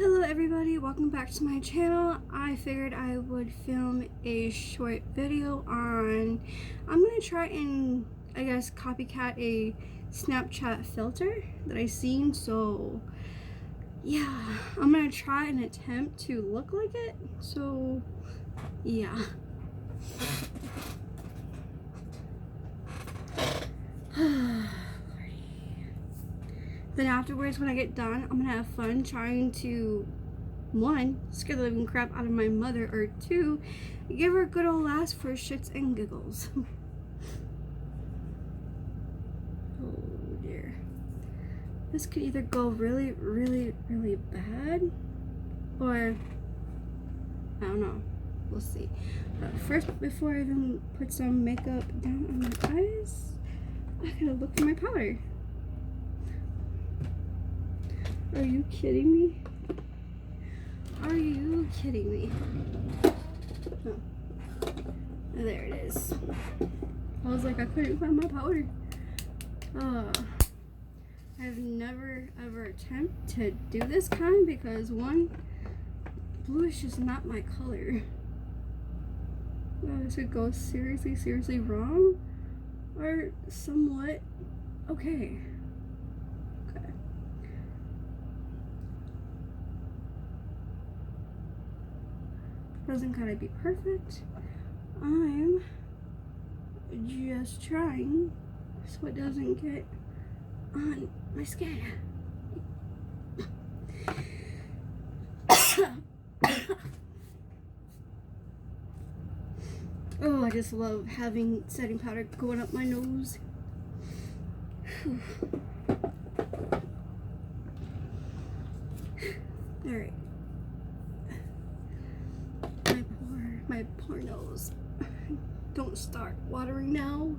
Hello everybody, welcome back to my channel. I figured I would film a short video on, I'm going to try and I guess copycat a Snapchat filter that I seen. So yeah, I'm going to try and attempt to look like it. So yeah. Then afterwards, when I get done, I'm gonna have fun trying to, one, scare the living crap out of my mother, or two, give her a good old laugh for shits and giggles. Oh dear. This could either go really, really, really bad, or I don't know. We'll see. But first, before I even put some makeup down on my eyes, I gotta look for my powder. Are you kidding me? Are you kidding me? Oh. There it is. I was like, I couldn't find my powder. I've never ever attempted to do this kind because one, blue is just not my color. This could go seriously, seriously wrong, or somewhat okay. Doesn't gotta be perfect. I'm just trying so it doesn't get on my skin. Oh, I just love having setting powder going up my nose. Alright. My poor nose. Don't start watering now.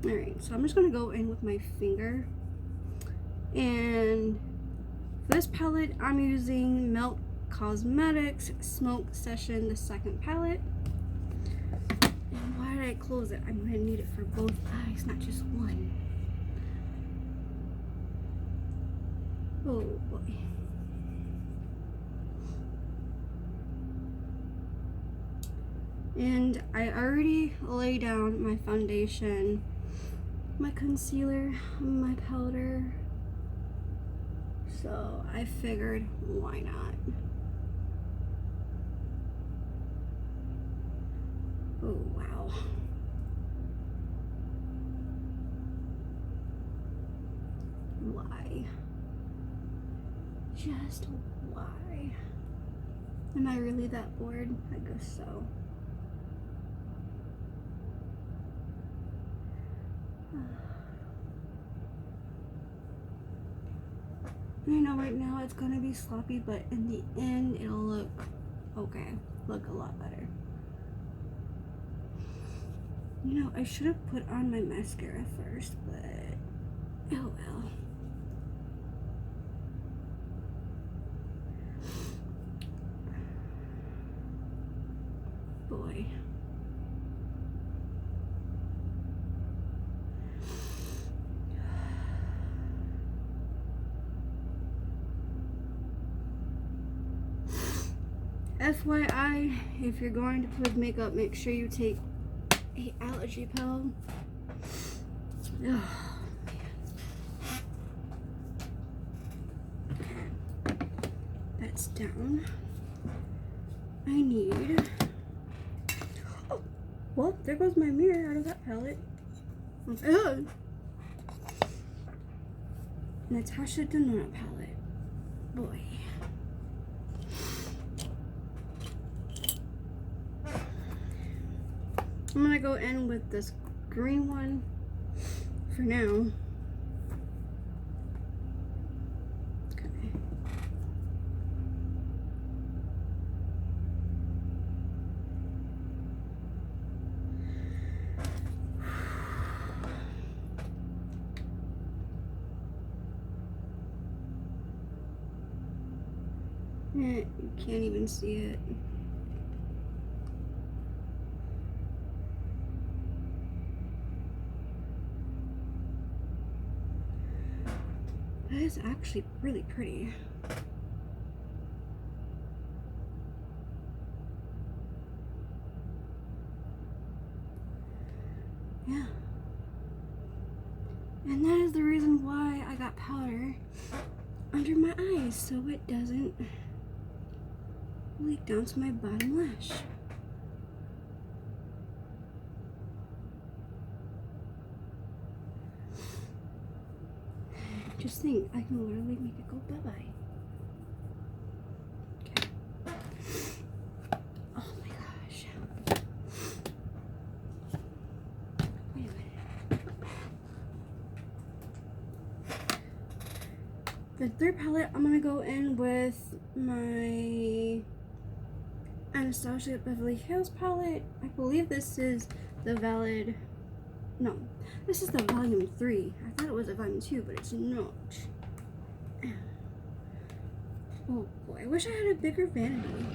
Alright, so I'm just gonna go in with my finger. And for this palette, I'm using Melt Cosmetics Smoke Session, the second palette. And why did I close it? I'm gonna need it for both eyes, not just one. Oh boy. And I already lay down my foundation, my concealer, my powder. So I figured, why not? Oh, wow. Why? Just why? Am I really that bored? I guess so. I know right now it's gonna be sloppy, but in the end it'll look okay. Look a lot better. You know, I should have put on my mascara first, but oh well. Boy. FYI, if you're going to put makeup, make sure you take a allergy pill. Oh, man. Okay. That's down. I need... Oh, well, there goes my mirror out of that palette. Ugh. Natasha Denona palette. Boy. I'm gonna go in with this green one for now. Okay. You can't even see it. That is actually really pretty. that powder under my eyes so it doesn't leak down to my bottom lash. Just think, I can literally make it go bye-bye. Okay. Oh my gosh. Wait a minute. The third palette, I'm gonna go in with my Anastasia Beverly Hills palette. I believe this is the valid. No, this is the volume 3. I thought it was a volume 2, but it's not. Oh boy, I wish I had a bigger vanity.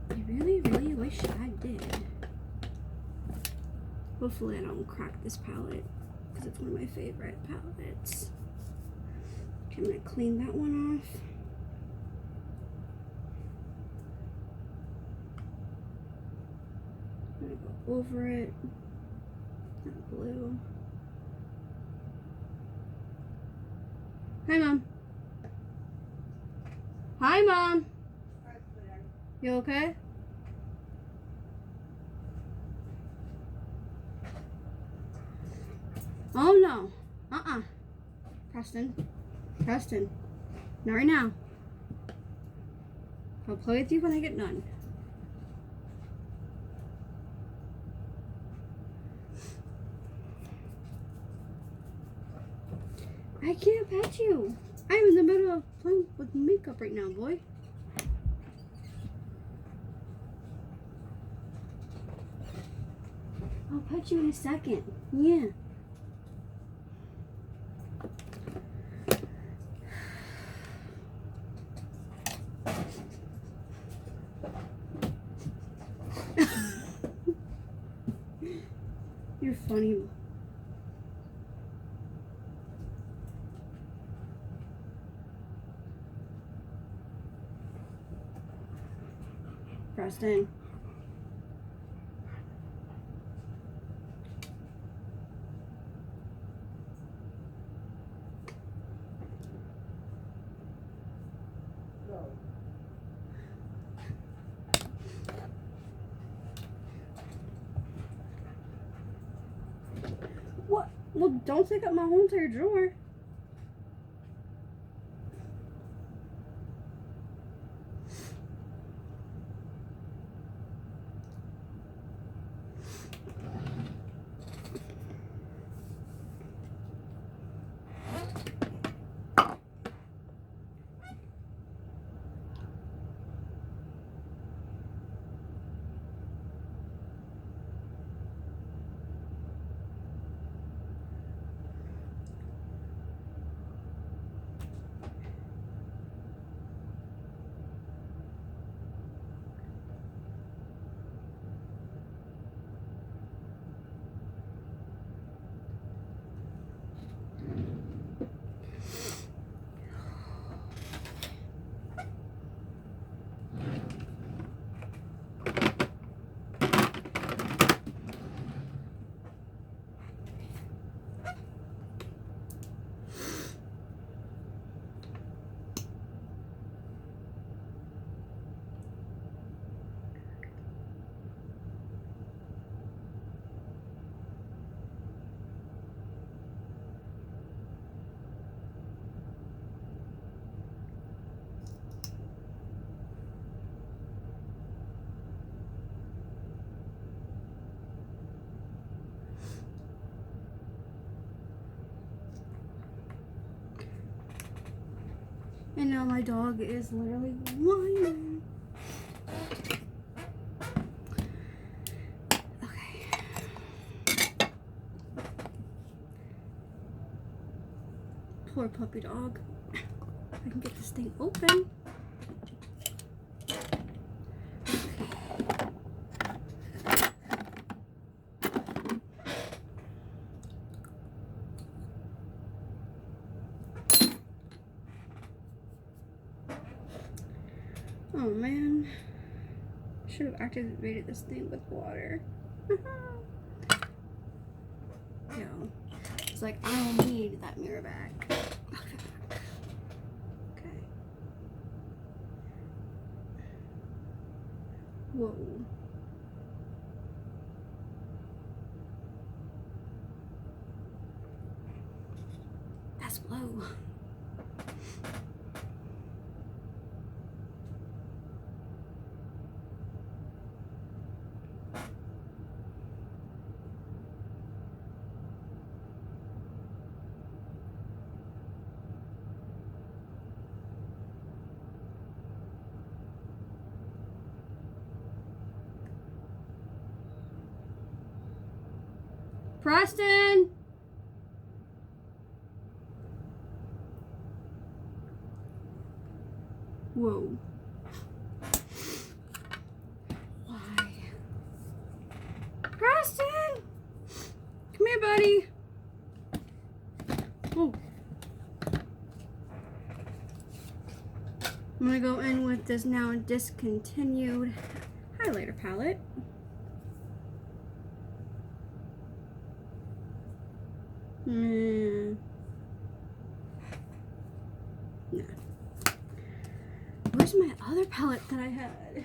I really, really wish I did. Hopefully I don't crack this palette, because it's one of my favorite palettes. Okay, I'm going to clean that one off. I'm going to go over it. That blue. Hi, Mom. Hi, Mom. You okay? Oh, no. Preston. Preston. Not right now. I'll play with you when I get done. I can't pet you. I'm in the middle of playing with makeup right now, boy. I'll pet you in a second. Yeah. You're funny. Preston. What? Well, don't take up my whole entire drawer. And now my dog is literally whining. Okay. Poor puppy dog. I can get this thing open. Oh man, should have activated this thing with water. Yo, it's like I don't need that mirror back. Whoa. That's blue. Preston! Whoa. Why? Preston! Come here, buddy. Oh. I'm gonna go in with this now discontinued highlighter palette. No. Where's my other palette that I had?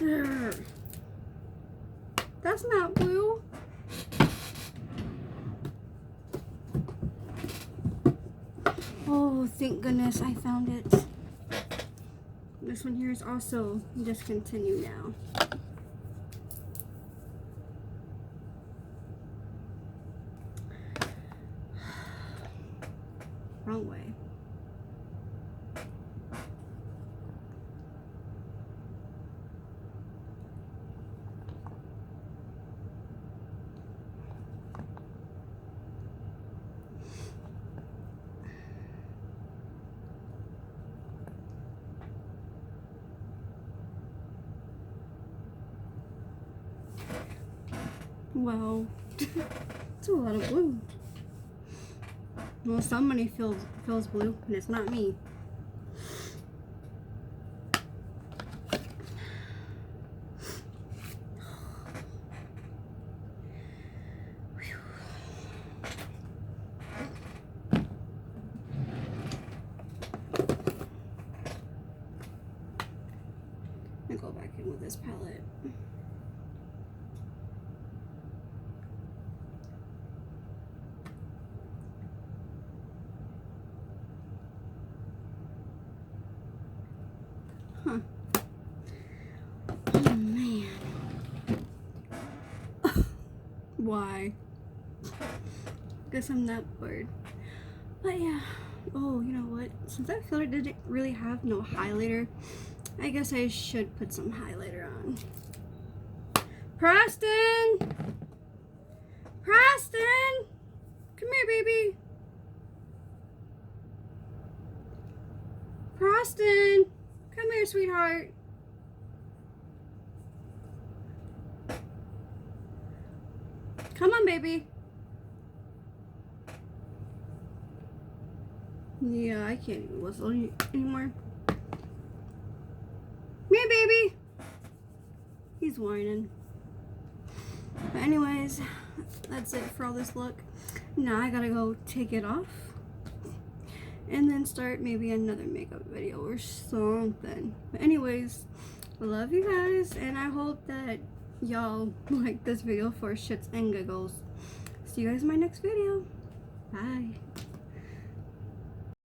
There. That's not blue. Oh, thank goodness I found it. This one here is also discontinued now. Wrong way. Wow. It's a lot of blue. Well, somebody feels blue, and it's not me. I'm gonna go back in with this palette. Huh. Oh man. Why? Guess I'm not bored. But yeah. Oh, you know what? Since that filler didn't really have no highlighter, I guess I should put some highlighter on. Preston! Preston! Come here, baby. Preston! Come here, sweetheart. Come on, baby. Yeah, I can't even whistle anymore. Come here, baby. He's whining. But anyways, that's it for all this look. Now I gotta go take it off and then start maybe another makeup video or something. But anyways, I love you guys, and I hope that y'all like this video for shits and giggles. See you guys in my next video. Bye.